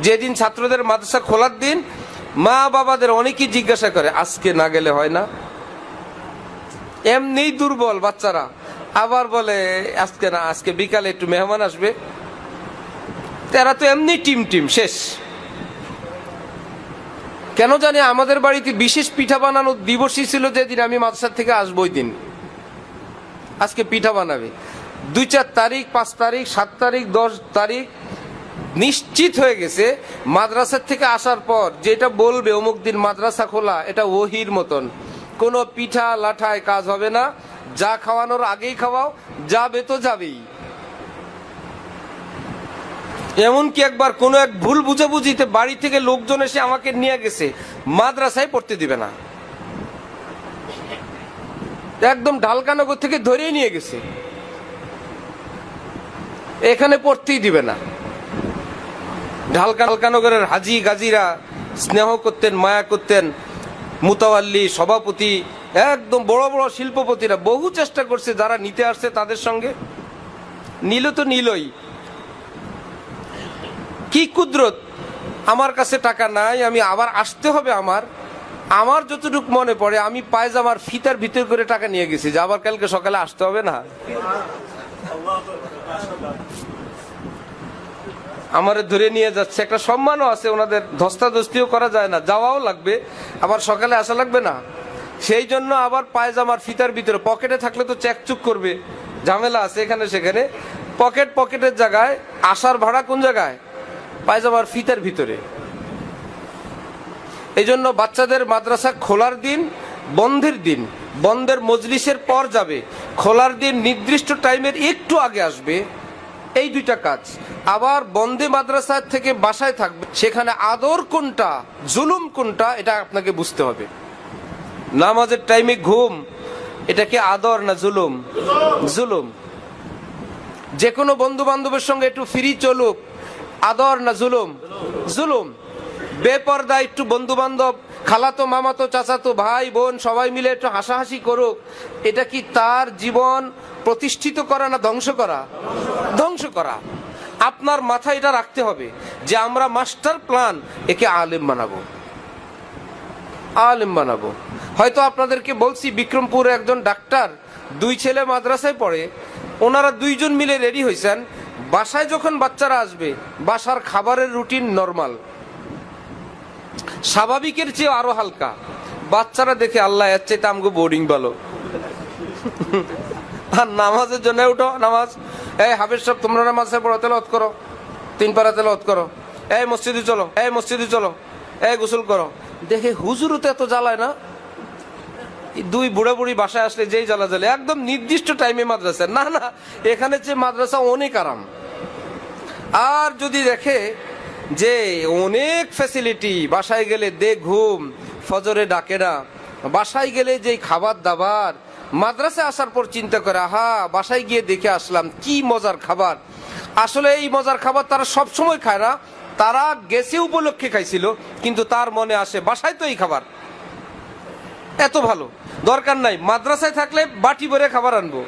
যেদিন ছাত্রদের মাদ্রাসা খোলার দিন মা বাবাদের অনেকেই জিজ্ঞাসা করে আজকে না গেলে হয় না। এমনি দুর্বল বাচ্চারা, আবার বলে আজকে না, আজকে বিকালে একটু মেহমান আসবে। তারা তো এমনি টিম টিম শেষ। কেন জানি আমাদের বাড়িতে বিশেষ পিঠা বানানোর দিবসই ছিল যেদিন আমি মাদ্রাসা থেকে আসবো, ওই দিন আজকে পিঠা বানাবে। 2-4 তারিখ, 5 তারিখ, 7 তারিখ, 10 তারিখ নিশ্চিত হয়ে গেছে। মাদ্রাসার থেকে আসার পর যেটা বলবে অমুক দিন মাদ্রাসা খোলা, এটা ওহির মতন। কোনো পিঠা লাঠায় কাজ হবে না। যা খাওয়ানোর আগেই খাওয়াও, যাবে তো যাবেই। এমনকি একবার কোনো এক ভুল বুঝাবুঝিতে বাড়ি থেকে লোকজন এসে আমাকে নিয়ে গেছে, মাদ্রাসায় পড়তে দিবে না, একদম ঢালকানগর থেকে ধরেই নিয়ে গেছে, এখানে পড়তেই দিবে না। ঢালকানগরের হাজি গাজীরা স্নেহ করতেন, মায়া করতেন। মুতাওয়াল্লি, সভাপতি, একদম বড় বড় শিল্পপতিরা বহু চেষ্টা করছে, যারা নিতে আসছে তাদের সঙ্গে নিল তো নিলই। কি কুদরত, আমার কাছে টাকা নাই, আমি আবার আসতে হবে। আমার যতটুকু মনে পড়ে আমি পায়জামার ফিতার ভিতর করে টাকা নিয়ে গেছি যে আবার কালকে সকালে আসতে হবে না। আমারে ধরে নিয়ে যাচ্ছে, একটা সম্মানও আছে, ওনাদের ধস্তাধস্তিও করা যায় না, যাওয়াও লাগবে, আবার সকালে আসা লাগবে না। সেই জন্য আবার পায়জামার ফিতার ভিতরে, পকেটে থাকলে তো চেকচুক করবে, ঝামেলা আছে এখানে সেখানে। পকেটের জায়গায় আসার ভাড়া কোন জায়গায়? পায়জামার ফিতার ভিতরে। এই জন্য বাচ্চাদের মাদ্রাসা খোলার দিন, বন্ধের দিন, বন্ধের মজলিসের পর যাবে, খোলার দিন নির্দিষ্ট টাইমের একটু আগে আসবে, এই দুইটা কাজ। আবার বন্দে মাদ্রাসা থেকে বাসায় থাকবে, সেখানে আদর কোনটা, জুলুম কোনটা, এটা আপনাকে বুঝতে হবে। নামাজের টাইমে ঘুম, এটা কি আদর না জুলুম? জুলুম। যে কোনো বন্ধু বান্ধবের সঙ্গে একটু ফ্রি চলুক, আদর না জুলুম? জুলুম। বেপরদা একটু বন্ধু বান্ধব, খালাতো মামাতো চাচাতো ভাই বোন সবাই মিলে একটু হাসাহাসি করুক, এটা কি তার জীবন প্রতিষ্ঠিত করা না ধ্বংস করা? ধ্বংস করা। আপনার মাথায় এটা রাখতে হবে যে আমরা মাস্টার প্ল্যান, একে আলেম বানাবো, আলেম বানাবো। হয়তো আপনাদেরকে বলছি, বিক্রমপুরে একজন ডাক্তার, 2 ছেলে মাদ্রাসায় পড়ে, ওনারা 2 জন মিলে রেডি হয়েছেন, বাসায় যখন বাচ্চারা আসবে বাসার খাবারের রুটিন নরমাল, স্বাভাবিকের চেয়ে আরো হালকা। বাচ্চারা দেখে আল্লাহ এর চাইতে আমগো বোর্ডিং ভালো। আর নামাজের জন্য উঠো, নামাজ, এই হাফেজ সাহেব তোমরা নামাজে পড়ো, তেলাওয়াত করো, 3 পারা তেলাওয়াত করো, এই মসজিদে চলো, এই মসজিদে চলো, এই গোসল করো। দেখে হুজুরও তো এত জ্বালায় না। 2 বুড়া বুড়ি বাসায় আসলে যেই জ্বালা জ্বালে, একদম নির্দিষ্ট টাইমে মাদ্রাসা, না না, এখানে যে মাদ্রাসা অনেক আরাম। আর যদি দেখে যে অনেক ফ্যাসিলিটি, বাসায় গেলে দে ঘুম, ফজরে ডাকে না, বাসায় গেলে যে খাবার দাবার, মাদ্রাসায় আসার পর চিন্তা করে আহা বাসায় গিয়ে দেখে আসলাম কি মজার খাবার। আসলে এই মজার খাবার তারা সব সময় খায় না, তারা গেছে উপলক্ষে খাইছিল, কিন্তু তার মনে আসে বাসায় তো এই খাবার এত ভালো, দরকার নাই মাদ্রাসায় থাকলে বাটি ভরে খাবার আনবো।